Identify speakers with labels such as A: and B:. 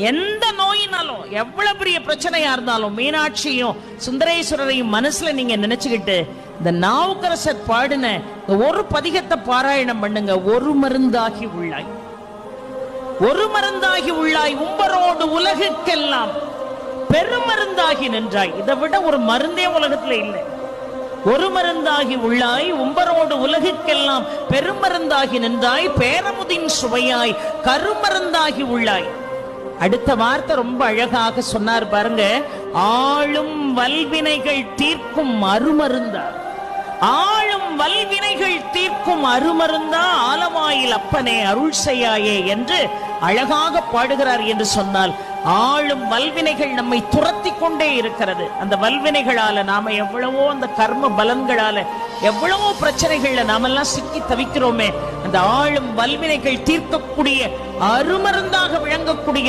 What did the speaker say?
A: எந்த நோயினாலும் எவ்வளவு பெரிய பிரச்சனையா இருந்தாலும் மீனாட்சியும் சுந்தரேஸ்வரரையும் மனசுல நீங்க நினைச்சுக்கிட்டு இந்த நாவுக்கரசர் பாடின ஒரு பதிகத்தை பாராயணம் பண்ணுங்க. ஒரு மருந்தாகி உள்ளாய், ஒரு மருந்தாகி உள்ளாய், உம்பரோடு உலகுக்கெல்லாம் பெருமருந்தாகி நின்றாய். இதை விட ஒரு மருந்தே உலகத்துல இல்லை. ஒரு மருந்தாகி உள்ளாய், உம்பரோடு உலகுக்கெல்லாம் பெருமருந்தாகி நின்றாய், பேரமுதின் சுவையாய் கருமருந்தாகி உள்ளாய். அடுத்த வார்த்தை ரொம்ப அழகாக சொன்னார் பாருங்க. ஆளும் வல்வினைகள் தீர்க்கும் அருமருந்தா, ஆளும் வல்வினைகள் தீர்க்கும் அருமருந்தா, ஆலமாயில் அப்பனே அருள் செய்யாயே என்று அழகாக பாடுகிறார் என்று சொன்னால், ஆளும் வல்வினைகள் நம்மை துரத்தி கொண்டே இருக்கிறது. அந்த வல்வினைகளால நாம எவ்வளவோ, அந்த கர்ம பலன்களால எவ்வளவோ பிரச்சனைகள்ல நாமெல்லாம் சிக்கி தவிக்கிறோமே, அந்த ஆளும் வல்வினைகள் தீர்க்கக்கூடிய அருமருந்தாக விளங்கக்கூடிய